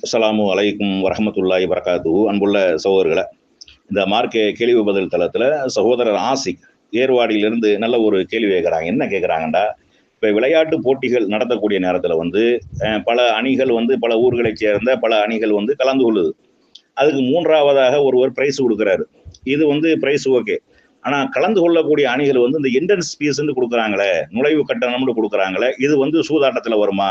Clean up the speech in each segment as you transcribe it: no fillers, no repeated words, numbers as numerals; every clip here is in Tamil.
அஸ்ஸலாமு அலைக்கும் வரஹ்மத்துல்லாஹி வரகாத்துஹு. அன்புள்ள சகோதரர்களை, இந்த மார்க்க கேள்வி பதில் தளத்தில் சகோதரர் ஆசிக் ஏர்வாடியிலிருந்து நல்ல ஒரு கேள்வி கேட்குறாங்க. என்ன கேட்குறாங்கண்டா, இப்போ விளையாட்டு போட்டிகள் நடத்தக்கூடிய நேரத்தில் பல அணிகள் பல ஊர்களைச் சேர்ந்த பல அணிகள் கலந்து கொள்ளுது. அதுக்கு மூன்றாவதாக ஒருவர் பிரைஸ் கொடுக்குறாரு. இது பிரைஸ் ஓகே. ஆனால் கலந்து கொள்ளக்கூடிய அணிகள் இந்த என்ட்ரன்ஸ் ஃபீஸ்ன்னு கொடுக்குறாங்களே, நுழைவு கட்டணம்னு கொடுக்குறாங்களே, இது சூதாட்டத்தில் வருமா?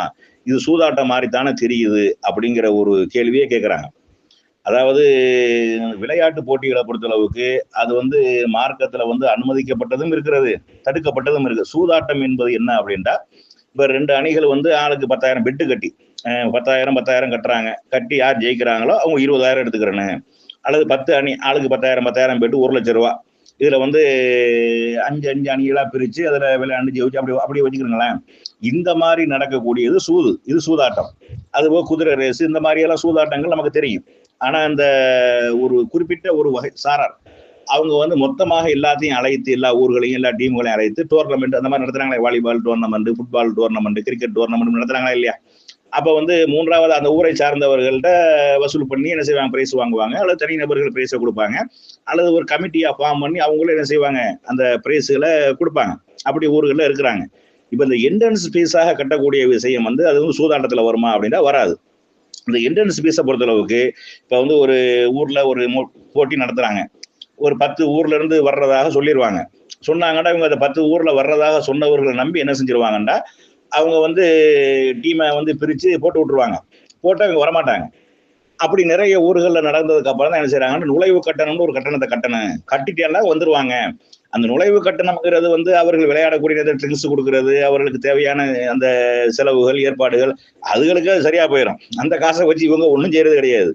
இது சூதாட்டம் மாதிரித்தானே தெரியுது அப்படிங்கிற ஒரு கேள்வியே கேட்குறாங்க. அதாவது விளையாட்டு போட்டிகளை பொறுத்தளவுக்கு அது மார்க்கத்தில் அனுமதிக்கப்பட்டதும் இருக்கிறது, தடுக்கப்பட்டதும் இருக்கு. சூதாட்டம் என்பது என்ன அப்படின்ட்டா, இப்போ ரெண்டு அணிகள் ஆளுக்கு 10,000 பெட்டு கட்டி 10,000 கட்டுறாங்க. கட்டி யார் ஜெயிக்கிறாங்களோ அவங்க 20,000 எடுத்துக்கிறேன்னு, அல்லது 10 அணி ஆளுக்கு 10,000 பெட்டு 1,00,000 ரூபா. இதுல 5 அணிகளா பிரிச்சு அதுல விளையாண்டு ஜெயிச்சு அப்படி வச்சுக்கிறீங்களேன். இந்த மாதிரி நடக்கக்கூடியது இது சூதாட்டம். அதுபோக குதிரை ரேஸ், இந்த மாதிரி எல்லாம் சூதாட்டங்கள் நமக்கு தெரியும். ஆனா இந்த ஒரு குறிப்பிட்ட ஒரு வகை சாரார் அவங்க மொத்தமாக எல்லாத்தையும் அழைத்து, எல்லா ஊர்களையும் எல்லா டீம்களையும் அழைத்து டோர்னமெண்ட் அந்த மாதிரி நடத்துறாங்களே, volleyball tournament, football tournament, cricket tournament நடத்துறாங்களா இல்லையா? அப்ப மூன்றாவது அந்த ஊரை சார்ந்தவர்கள்ட்ட வசூல் பண்ணி என்ன செய்வாங்க, பிரைஸ் வாங்குவாங்க. அல்லது தனிநபர்கள் பிரைஸை கொடுப்பாங்க, அல்லது ஒரு கமிட்டியா ஃபார்ம் பண்ணி அவங்களும் என்ன செய்வாங்க, அந்த பிரைஸுகளை கொடுப்பாங்க. அப்படி ஊர்களில் இருக்கிறாங்க. இப்ப இந்த என்ட்ரன்ஸ் ஃபீஸாக கட்டக்கூடிய விஷயம் அது சூதாட்டத்துல வருமா அப்படின்னா வராது. இந்த என்ட்ரன்ஸ் ஃபீஸை பொறுத்தளவுக்கு இப்ப ஒரு ஊர்ல ஒரு போட்டி நடத்துறாங்க. ஒரு 10 ஊர்ல இருந்து வர்றதாக சொல்லிடுவாங்க. சொன்னாங்கன்னா இவங்க அந்த 10 ஊர்ல வர்றதாக சொன்னவர்களை நம்பி என்ன செஞ்சிருவாங்கன்னா, அவங்க டீமை பிரிச்சு போட்டு விட்டுருவாங்க. போட்டா இவங்க வரமாட்டாங்க. அப்படி நிறைய ஊர்களில் நடந்ததுக்கு அப்புறம் தான் என்ன செய்யறாங்கன்னா, நுழைவு கட்டணம்னு ஒரு கட்டணத்தை கட்டிட்டேன்னா வந்துருவாங்க. அந்த நுழைவு கட்டணம்ங்கிறது அவர்கள் விளையாடக்கூடிய ட்ரிங்க்ஸ் கொடுக்கறது, அவர்களுக்கு தேவையான அந்த செலவுகள், ஏற்பாடுகள், அதுகளுக்கு அது சரியா போயிடும். அந்த காசை வச்சு இவங்க ஒன்றும் செய்யறது கிடையாது.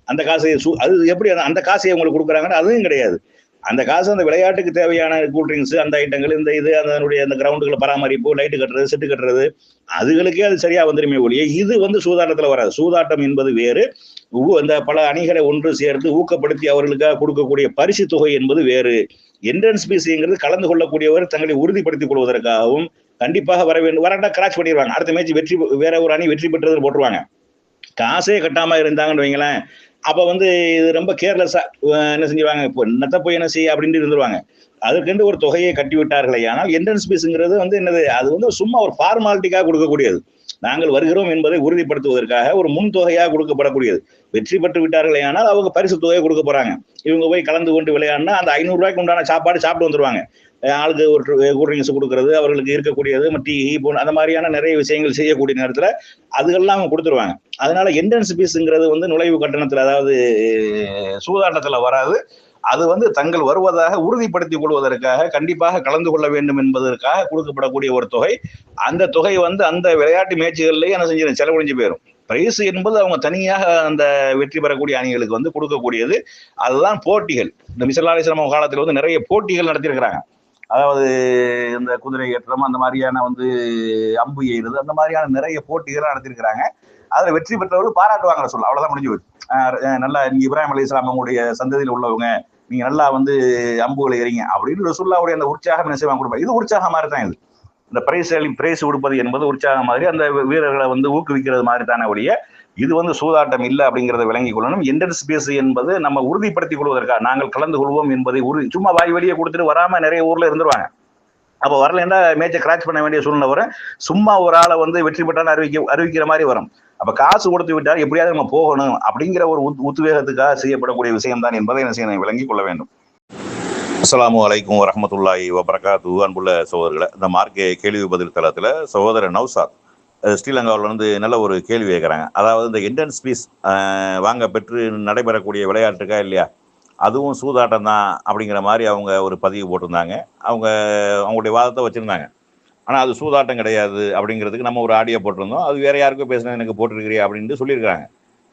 அந்த காசை அது எப்படி அந்த காசை அவங்களுக்கு கொடுக்குறாங்கன்னா அதுவும் கிடையாது. அந்த காசு அந்த விளையாட்டுக்கு தேவையான கூல்ட்ரிங்க்ஸ், அந்த ஐட்டங்கள், இந்த அதனுடைய அந்த கிரவுண்டுகளை பராமரிப்பு, லைட்டு கட்டுறது, செட்டு கட்டுறது, அதுகளுக்கே அது சரியா வந்துருமே ஒழிய இது சூதாட்டத்துல வராது. சூதாட்டம் என்பது வேறு. அந்த பல அணிகளை ஒன்று சேர்த்து ஊக்கப்படுத்தி அவர்களுக்காக கொடுக்கக்கூடிய பரிசு தொகை என்பது வேறு. என்ட்ரன்ஸ் ஃபீஸ்ங்கிறது கலந்து கொள்ளக்கூடியவர் தங்களை உறுதிப்படுத்திக் கொள்வதற்காகவும் கண்டிப்பாக வர வேண்டும். வராட்டா கிராச் பண்ணிடுவாங்க. அடுத்த மேட்ச் வேற ஒரு அணி வெற்றி பெற்றது போட்டுருவாங்க. காசே கட்டாம இருந்தாங்கன்னு வைங்களேன், அப்ப இது ரொம்ப கேர்லெஸ்ஸா என்ன செஞ்சுவாங்க, இப்போ என்னத்த போய் என்ன செய்ய அப்படின்ட்டு இருந்துருவாங்க. அதுக்கென்று ஒரு தொகையை கட்டி விட்டார்களே. ஆனால் என்ட்ரன்ஸ் ஃபீஸ்ங்கிறது என்னது, அது சும்மா ஒரு ஃபார்மாலிட்டிக்காக கொடுக்கக்கூடியது. நாங்கள் வருகிறோம் என்பதை உறுதிப்படுத்துவதற்காக ஒரு முன் தொகையாக கொடுக்கப்படக்கூடியது. வெற்றி பெற்று விட்டார்களே ஆனால் அவங்க பரிசு தொகையை கொடுக்க போறாங்க. இவங்க போய் கலந்து கொண்டு விளையாடினா அந்த 500 ரூபாய்க்கு உண்டான சாப்பாடு சாப்பிட்டு வந்துருவாங்க. ஆளுக்கு ஒரு கூல்ட்ரிங்க்ஸ் கொடுக்கறது, அவர்களுக்கு இருக்கக்கூடியது டீ போன அந்த மாதிரியான நிறைய விஷயங்கள் செய்யக்கூடிய நேரத்துல அதுகள்லாம் அவங்க கொடுத்துருவாங்க. அதனால என்ட்ரன்ஸ் ஃபீஸ்ங்கிறது நுழைவு கட்டணத்துல, அதாவது சூதாட்டத்துல வராது. அது தங்கள் வருவதாக உறுதிப்படுத்திக் கொள்வதற்காக கண்டிப்பாக கலந்து கொள்ள வேண்டும் என்பதற்காக கொடுக்கப்படக்கூடிய ஒரு தொகை. அந்த தொகை அந்த விளையாட்டு மேட்சுகள்லயே என்ன செஞ்சிடும், செலவழிஞ்சு போயிடும். பிரைஸ் என்பது அவங்க தனியாக அந்த வெற்றி பெறக்கூடிய அணிகளுக்கு கொடுக்கக்கூடியது. அதுதான் போட்டிகள். இந்த ஸல்லல்லாஹு அலைஹி வஸல்லம் காலத்தில் நிறைய போட்டிகள் நடத்தியிருக்கிறாங்க. அதாவது இந்த குதிரை ஏற்றம், அந்த மாதிரியான அம்பு எய்கிறது, அந்த மாதிரியான நிறைய போட்டிகள் நடத்திருக்கிறாங்க. அதுல வெற்றி பெற்றவர்கள் பாராட்டுவாங்க சொல்ல, அவ்வளவுதான் முடிஞ்சு போச்சு. நல்லா நீங்க இப்ராஹிம் அலைஹிஸ்ஸலாம் அவங்களுடைய சந்ததியில் உள்ளவங்க, நீங்க நல்லா அம்புகளை எறிங்க அப்படின்னு ரசூலுல்லாஹ்வுடைய அந்த உற்சாகம் என்ன செய்வாங்க கொடுப்பாங்க. இது உற்சாகம் மாதிரி தான். இது இந்த பிரைஸ் கொடுப்பது என்பது உற்சாகம் மாதிரி, அந்த வீரர்களை ஊக்குவிக்கிறது மாதிரி தானே ஒழிய இது சூதாட்டம் இல்லை அப்படிங்கிறத விளங்கிக் கொள்ளணும். என்ட்ரன்ஸ் ஃபீஸ் என்பது நம்ம உறுதிப்படுத்திக் கொள்வதற்காக நாங்கள் கலந்து கொள்வோம் என்பதை சும்மா வாய் வழியே கொடுத்துட்டு வராம நிறைய ஊர்ல இருந்துருவாங்க. அப்ப வரலன்னா மேட்சை கிராச் பண்ண வேண்டிய சூழ்நிலை வரும். சும்மா ஒரு ஆளை வெற்றி பெற்றாலும் அறிவிக்கிற மாதிரி வரும். அப்ப காசு கொடுத்து விட்டால் எப்படியாவது நம்ம போகணும் அப்படிங்கிற ஒரு உத்வேகத்துக்காக செய்யப்படக்கூடிய விஷயம் தான் என்பதை என்ன செய்யணும், விளங்கிக் கொள்ள வேண்டும். அஸ்ஸலாமு அலைக்கும் வரஹ்மத்துல்லாஹி வபரகாத்துஹு. அன்புள்ள சகோதரர்களை, இந்த மார்க்க கேள்வி பதில் தளத்துல சகோதரர் நௌசாத் ஸ்ரீலங்காவிலிருந்து நல்ல ஒரு கேள்வி கேட்குறாங்க. அதாவது இந்த என்ட்ரன்ஸ் ஃபீஸ் வாங்க பெற்று நடைபெறக்கூடிய விளையாட்டுக்கா இல்லையா, அதுவும் சூதாட்டம் தான் அப்படிங்கிற மாதிரி அவங்க ஒரு பதிவு போட்டிருந்தாங்க. அவங்களுடைய வாதத்தை வச்சுருந்தாங்க. ஆனால் அது சூதாட்டம் கிடையாது அப்படிங்கிறதுக்கு நம்ம ஒரு ஆடியோ போட்டிருந்தோம். அது வேற யாருக்கோ பேசுனது எனக்கு போட்டிருக்கிறியா அப்படின்ட்டு சொல்லியிருக்காங்க.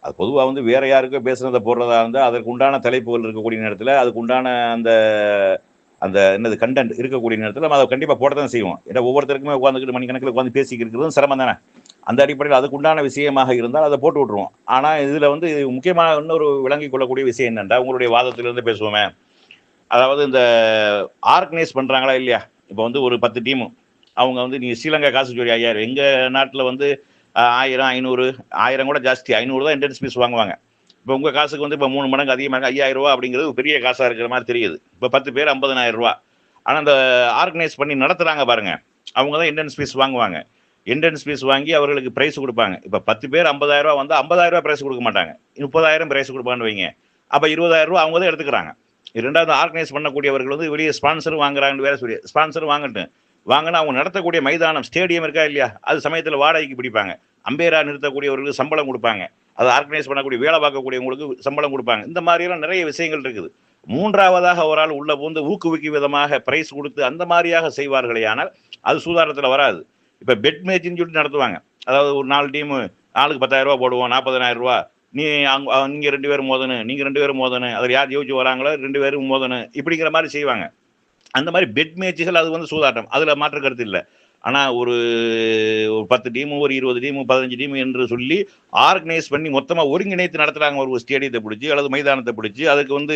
அது பொதுவாக வேற யாருக்கோ பேசுனதை போடுறதா இருந்தால் அதற்கு உண்டான தலைப்புகள் இருக்கக்கூடிய நேரத்தில், அதுக்கு உண்டான அந்த அந்த என்னது கண்டென்ட் இருக்கக்கூடிய நேரத்தில் நம்ம அதை கண்டிப்பாக போட தான் செய்வோம். ஏன்னா ஒவ்வொருத்தருக்குமே உட்காந்துக்கிட்டு மணிக்கணக்கில் உட்காந்து பேசிக்கிட்டு இருக்கிறதும் சிரமம் தானே. அந்த அடிப்படையில் அதுக்கு உண்டான விஷயமாக இருந்தால் அதை போட்டு விட்டுருவோம். ஆனால் இதில் முக்கியமாக இன்னொரு விளங்கிக் கொள்ளக்கூடிய விஷயம் என்னென்னா, உங்களுடைய வாதத்திலிருந்து பேசுவோமே, அதாவது இந்த ஆர்கனைஸ் பண்ணுறாங்களா இல்லையா, இப்போ ஒரு 10 டீமு அவங்க நீங்கள் ஸ்ரீலங்கா காசு சொல்லி 5000, எங்கள் நாட்டில் 1000, 500, 1000 கூட ஜாஸ்தி, 500 தான் என்ட்ரன்ஸ் ஃபீஸ் வாங்குவாங்க. இப்போ உங்கள் காசுக்கு வந்து இப்போ 3 மடங்கு அதிகமாக 5000 ரூபா அப்படிங்கிறது பெரிய காசாக இருக்கிற மாதிரி தெரியுது. இப்போ 10 பேர் 50,000 ரூபா. ஆனால் அந்த ஆர்கனைஸ் பண்ணி நடத்துகிறாங்க பாருங்க, அவங்க தான் என்ட்ரன்ஸ் ஃபீஸ் வாங்குவாங்க. என்ட்ரன்ஸ் ஃபீஸ் வாங்கி அவர்களுக்கு ப்ரைஸ் கொடுப்பாங்க. இப்போ 10 பேர் 50,000 ரூபா வந்து 50,000 ரூபா ப்ரைஸ் கொடுக்க மாட்டாங்க, 30,000 ப்ரைஸ் கொடுப்பான்னு வைங்க. அப்போ 20,000 ரூபா அவங்க தான் எடுத்துக்கிறாங்க. ரெண்டாவது ஆர்கனைஸ் பண்ணக்கூடியவர்கள் வந்து வெளியே ஸ்பான்சர் வாங்குறாங்கன்னு வேற சொல்லி, ஸ்பான்சர் வாங்கினா அவங்க நடத்தக்கூடிய மைதானம் ஸ்டேடியம் இருக்கா இல்லையா, அது சமயத்தில் வாடகைக்கு பிடிப்பாங்க. அம்பேரா நிறுத்தக்கூடியவர்களுக்கு சம்பளம் கொடுப்பாங்க. அதை ஆர்கனைஸ் பண்ணக்கூடிய வேலை பார்க்கக்கூடியவங்களுக்கு சம்பளம் கொடுப்பாங்க. இந்த மாதிரியெல்லாம் நிறைய விஷயங்கள் இருக்குது. மூன்றாவதாக ஒரு ஆள் உள்ள போந்து ஊக்குவிக்கும் விதமாக பிரைஸ் கொடுத்து அந்த மாதிரியாக செய்வார்களே, ஆனால் அது சூதாட்டத்தில் வராது. இப்போ பெட் மேட்ச்னு சொல்லிட்டு நடத்துவாங்க. அதாவது ஒரு 4 டீமு, ஆளுக்கு 10,000 ரூபா போடுவோம், 40,000 ரூபா, நீங்கள் 2 பேரும் மோதணும், நீங்கள் 2 பேரும் மோதணும், அதில் யார் ஜெயிச்சு வராங்களோ 2 பேரும் மோதணும், இப்படிங்கிற மாதிரி செய்வாங்க. அந்த மாதிரி பெட் மேட்சுகள் அது வந்து சூதாட்டம், அதில் மாற்று கருத்து இல்லை. ஆனால் ஒரு 10 டீமு, ஒரு 20 டீமு, 15 டீமு என்று சொல்லி ஆர்கனைஸ் பண்ணி மொத்தமாக ஒருங்கிணைத்து நடத்துகிறாங்க. ஒரு ஸ்டேடியத்தை பிடிச்சி அல்லது மைதானத்தை பிடிச்சி அதுக்கு வந்து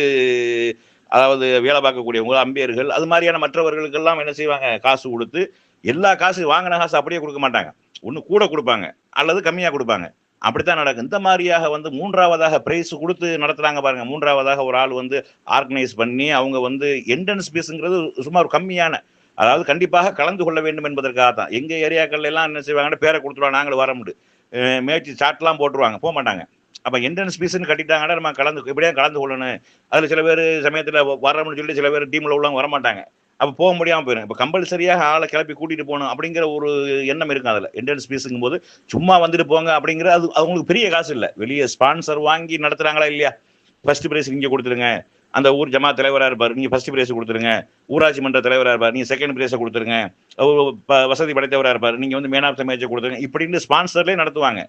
அதாவது வேலை பார்க்கக்கூடியவங்க, அம்பையர்கள், அது மாதிரியான மற்றவர்களுக்கெல்லாம் என்ன செய்வாங்க, காசு கொடுத்து, எல்லா காசு வாங்கின காசு அப்படியே கொடுக்க மாட்டாங்க, ஒன்று கூட கொடுப்பாங்க அல்லது கம்மியாக கொடுப்பாங்க. அப்படித்தான் நடக்கும். இந்த மாதிரியாக வந்து மூன்றாவதாக பிரைஸ் கொடுத்து நடத்துகிறாங்க பாருங்க. மூன்றாவதாக ஒரு ஆள் வந்து ஆர்கனைஸ் பண்ணி அவங்க வந்து என்ட்ரன்ஸ் ஃபீஸுங்கிறது சுமார் கம்மியான, அதாவது கண்டிப்பாக கலந்து கொள்ள வேண்டும் என்பதற்காக தான். எங்கள் ஏரியாக்கள் எல்லாம் என்ன செய்வாங்கன்னா பேரை கொடுத்துருவாங்க, நாங்களும் வர முடியும், மேட்ச் சாட்லாம் போட்டுருவாங்க, போக மாட்டாங்க. அப்போ என்ட்ரன்ஸ் ஃபீஸ்ன்னு கட்டிட்டாங்கன்னா நம்ம எப்படியா கலந்து கொள்ளணும். அதில் சில பேர் சமயத்தில் வரணும்னு சொல்லிட்டு சில பேர் டீமில் உள்ளவங்க வரமாட்டாங்க. அப்போ போக முடியாமல் போயிடும். இப்போ கம்பல்சரியாக ஆளை கிளப்பி கூட்டிகிட்டு போகணும் அப்படிங்கிற ஒரு எண்ணம் இருக்கும் அதில். என்ட்ரன்ஸ் ஃபீஸுங்கும் போது சும்மா வந்துட்டு போங்க அப்படிங்கிற அது அவங்களுக்கு பெரிய காசு இல்லை. வெளியே ஸ்பான்சர் வாங்கி நடத்துகிறாங்களா இல்லையா, ஃபர்ஸ்ட் ப்ரைஸ் இங்கே கொடுத்துருங்க, அந்த ஊர் ஜமா தலைவராக இருப்பார், நீங்கள் ஃபர்ஸ்ட் ப்ரைஸ் கொடுத்துருங்க, ஊராட்சி மன்ற தலைவராக இருப்பார், நீங்கள் செகண்ட் ப்ரைஸை கொடுத்துருங்க, வசதி படைத்தவராக இருப்பார், நீங்கள் வந்து மேன் ஆஃப் த மேட்சை கொடுத்துருங்க, இப்படின்னு ஸ்பான்சர்லேயே நடத்துவாங்க.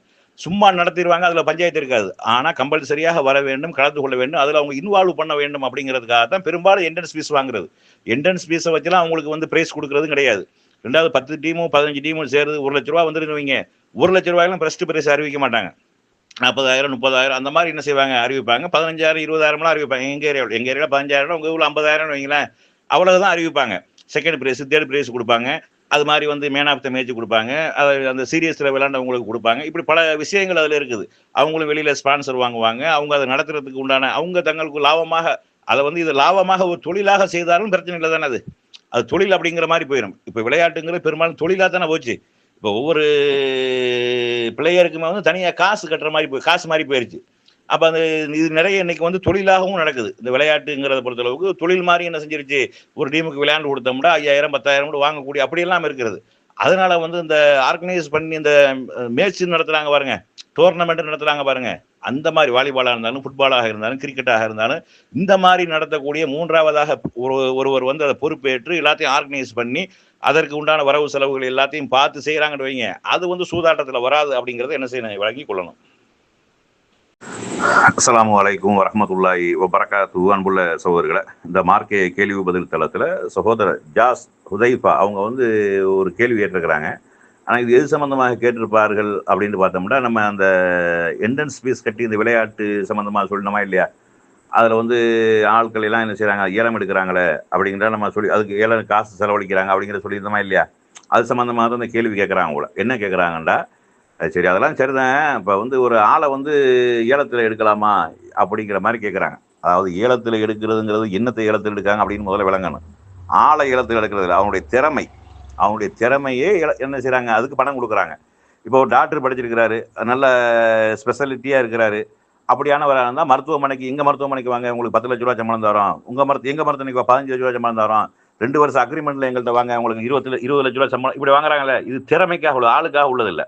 சும்மா நடத்திடுவாங்க, அதில் பஞ்சாயத்து இருக்காது. ஆனால் கம்பல்சரியாக வர வேண்டும், கலந்து கொள்ள வேண்டும், அதில் அவங்க இன்வால்வ் பண்ண வேண்டும் அப்படிங்கிறதுக்காக தான் பெரும்பாலும் என்ட்ரன்ஸ் ஃபீஸ் வாங்குறது. என்ட்ரன்ஸ் ஃபீஸை வச்சுலாம் அவங்களுக்கு வந்து ப்ரைஸ் கொடுக்குறதும் கிடையாது. ரெண்டாவது 10 டீமும் 15 டீமும் சேர்ந்து 1 லட்ச ரூபா வந்துருன்னு வைங்க, 1 லட்ச ரூபாயெல்லாம் ஃபர்ஸ்ட் ப்ரைஸ் அறிவிக்க மாட்டாங்க. 40,000, 30,000 அந்த மாதிரி என்ன செய்வாங்க, அறிவிப்பாங்க. 15,000, 20,000 அறிவிப்பாங்க. எங்கள் ஏரியாவில் 15,000, உங்கள் ஊரில் 50,000 வைங்களேன், அவ்வளோதான் அறிவிப்பாங்க. செகண்ட் ப்ரைஸ், தேர்ட் ப்ரைஸ் கொடுப்பாங்க. அது மாதிரி வந்து மேன் ஆஃப் த மேட்ச் கொடுப்பாங்க, அதை அந்த சீரியஸில் விளையாண்டவங்களுக்கு கொடுப்பாங்க. இப்படி பல விஷயங்கள் அதில் இருக்குது. அவங்களும் வெளியில் ஸ்பான்சர் வாங்குவாங்க. அவங்க அதை நடத்துறதுக்கு உண்டான அவங்க தங்களுக்கு லாபமாக அதை வந்து இது லாபமாக ஒரு தொழிலாக செய்தாலும் பிரச்சனை இல்லை தானே. அது தொழில் அப்படிங்கிற மாதிரி போயிடும். இப்போ விளையாட்டுங்கிறது பெரும்பாலும் தொழிலாக தானே போச்சு. இப்போ ஒவ்வொரு பிளேயருக்குமே வந்து தனியாக காசு கட்டுற மாதிரி காசு மாதிரி போயிடுச்சு. அப்போ அது இது நிறைய இன்னைக்கு வந்து தொழிலாகவும் நடக்குது. இந்த விளையாட்டுங்கிறத பொறுத்தளவுக்கு தொழில் மாதிரி என்ன செஞ்சிருச்சு, ஒரு டீமுக்கு விளையாண்டு கொடுத்தோம்னா 5,000, 10,000 கூட வாங்கக்கூடிய அப்படியெல்லாம் இருக்கிறது. அதனால வந்து இந்த ஆர்கனைஸ் பண்ணி இந்த மேட்ச் நடத்துகிறாங்க பாருங்க, டோர்னமெண்ட் நடத்துகிறாங்க பாருங்க, அந்த மாதிரி வாலிபாலாக இருந்தாலும், ஃபுட்பாலாக இருந்தாலும், கிரிக்கெட்டாக இருந்தாலும், இந்த மாதிரி நடத்தக்கூடிய மூன்றாவதாக ஒருவர் வந்து அதை பொறுப்பேற்று எல்லாத்தையும் ஆர்கனைஸ் பண்ணி அதற்கு உண்டான வரவு செலவுகள் எல்லாத்தையும் பார்த்து செய்கிறாங்கன்னு வைங்க, அது வந்து சூதாட்டத்தில் வராது அப்படிங்கிறத என்ன செய்யணும், வழங்கி கொள்ளணும். அஸ்ஸலாமு அலைக்கும் வரஹ்மத்துல்லாஹி வபரகாத்துஹு. அன்புள்ள சகோதரர்களை, இந்த மார்க்கே கேள்வி பதில் தளத்தில் சகோதரர் ஜாஸ் ஹுதைஃபா அவங்க வந்து ஒரு கேள்வி கேட்டிருக்கிறாங்க. ஆனால் இது எது சம்மந்தமாக கேட்டிருப்பார்கள் அப்படின்னு பார்த்தோம்னா, நம்ம அந்த என்ட்ரன்ஸ் ஃபீஸ் கட்டி இந்த விளையாட்டு சம்மந்தமாக சொல்லணுமா இல்லையா, அதில் வந்து ஆட்கள் எல்லாம் என்ன செய்கிறாங்க, ஏலம் எடுக்கிறாங்களே அப்படிங்கிற நம்ம சொல்லி அதுக்கு ஏலம் காசு செலவழிக்கிறாங்க அப்படிங்கிற சொல்லியிருந்தோமா இல்லையா, அது சம்மந்தமாக தான் இந்த கேள்வி கேட்குறாங்க. அவங்கள என்ன கேட்குறாங்கண்டா, சரி அதெல்லாம் சரிதான், இப்போ வந்து ஒரு ஆளை வந்து ஏலத்தில் எடுக்கலாமா அப்படிங்கிற மாதிரி கேட்குறாங்க. அதாவது ஏலத்தில் எடுக்கிறதுங்கிறது என்னத்தை ஏலத்தில் எடுக்காங்க அப்படின்னு முதல்ல விளங்கணும். ஆளை ஏலத்தில் எடுக்கிறது இல்லை, அவனுடைய திறமையே என்ன செய்கிறாங்க, அதுக்கு பணம் கொடுக்குறாங்க. இப்போ ஒரு டாக்டர் படிச்சிருக்கிறாரு, நல்ல ஸ்பெஷாலிட்டியாக இருக்கிறாரு, அப்படியானவராக இருந்தால் மருத்துவமனைக்கு, எங்கள் மருத்துவமனைக்கு வாங்க, உங்களுக்கு 10 லட்ச ரூபா சம்பளம் தரோம், எங்கள் மருத்துவமனைக்கு 15 லட்ச ரூபா சம்பளம் தரோம், 2 வருஷம் அக்ரிமெண்ட்டில் எங்கள்கிட்ட வாங்க, உங்களுக்கு 20 லட்ச ரூபா சம்பளம், இப்படி வாங்குறாங்களே, இது திறமைக்காக உள்ள, ஆளுக்காக உள்ளதில்லை,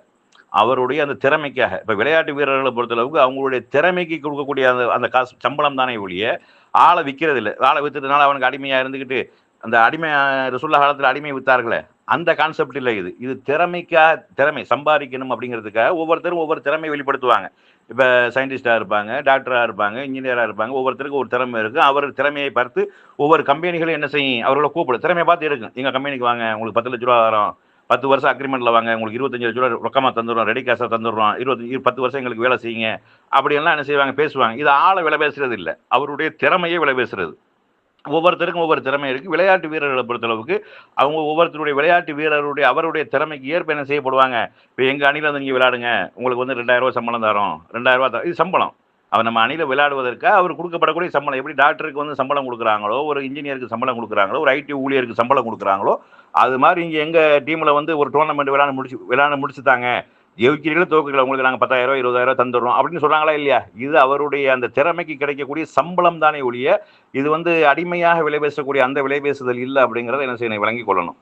அவருடைய அந்த திறமைக்காக. இப்போ விளையாட்டு வீரர்களை பொறுத்தளவுக்கு அவங்களுடைய திறமைக்கு கொடுக்கக்கூடிய அந்த காசு சம்பளம் தானே ஒழிய ஆளை விற்கிறது இல்லை. ஆளை விற்றுறதுனால அவனுக்கு அடிமையாக இருந்துக்கிட்டு அந்த அடிமை ரசூலுல்லாஹ் காலத்தில் அடிமை விற்றார்களே, அந்த கான்செப்ட் இல்லை. இது திறமை சம்பாதிக்கணும் அப்படிங்கிறதுக்காக ஒவ்வொருத்தரும் ஒவ்வொரு திறமையை வெளிப்படுத்துவாங்க. இப்போ சயின்டிஸ்டாக இருப்பாங்க, டாக்டராக இருப்பாங்க, இன்ஜினியராக இருப்பாங்க, ஒவ்வொருத்தருக்கும் ஒரு திறமை இருக்குது. அவர் திறமையை பார்த்து ஒவ்வொரு கம்பெனிகளும் என்ன செய்யும், அவர்களை கூப்பிடு, திறமையை பார்த்து இருக்கும், எங்கள் கம்பெனிக்கு வாங்க, உங்களுக்கு 10 லட்ச ரூபா வரும், 10 வருஷம் அக்ரிமெண்ட்டில் வாங்க, உங்களுக்கு 25 லட்ச ரூபா ரொக்கமாக தந்துடுறோம், ரெடி கேஷாக தந்துடுறோம், 10 வருஷம் எங்களுக்கு வேலை செய்யுங்க அப்படியெல்லாம் என்ன செய்வாங்க, பேசுவாங்க. இது ஆளை விலை பேசுறது இல்லை, அவருடைய திறமையை விலை பேசுறது. ஒவ்வொருத்தருக்கும் ஒவ்வொரு திறமை இருக்கு. விளையாட்டு வீரர்களை பொறுத்தளவுக்கு அவங்க ஒவ்வொருத்தருடைய விளையாட்டு வீரருடைய அவருடைய திறமைக்கு ஏற்ப என்ன செய்யப்படுவாங்க. இப்போ எங்க அணியில வந்து நீங்க விளையாடுங்க, உங்களுக்கு வந்து 2000 சம்பளம் தரோம், 2000 தரோம், இது சம்பளம். அவர் நம்ம அணியில விளையாடுவதற்கு அவர் கொடுக்கப்படக்கூடிய சம்பளம் எப்படி டாக்டருக்கு வந்து சம்பளம் கொடுக்குறாங்களோ, ஒரு இன்ஜினியருக்கு சம்பளம் கொடுக்குறாங்களோ, ஒரு ஐடி ஊழியருக்கு சம்பளம் கொடுக்குறாங்களோ, அது மாதிரி இங்க எங்க டீம்ல வந்து ஒரு டோர்னமெண்ட் விளையாட முடிச்சுட்டாங்க, ஜெயிக்கிறீங்களோ தோக்குறீங்களோ உங்களுக்கு நாங்கள் 10,000 20,000 தந்துடுறோம் அப்படின்னு சொல்றாங்களா இல்லையா? இது அவருடைய அந்த திறமைக்கு கிடைக்கக்கூடிய சம்பளம் தானே ஒழிய இது வந்து அடிமையாக விலை பேசக்கூடிய அந்த விலை பேசுதல் இல்லை அப்படிங்கிறத என்ன செய்யணும், விளங்கி கொள்ளணும்.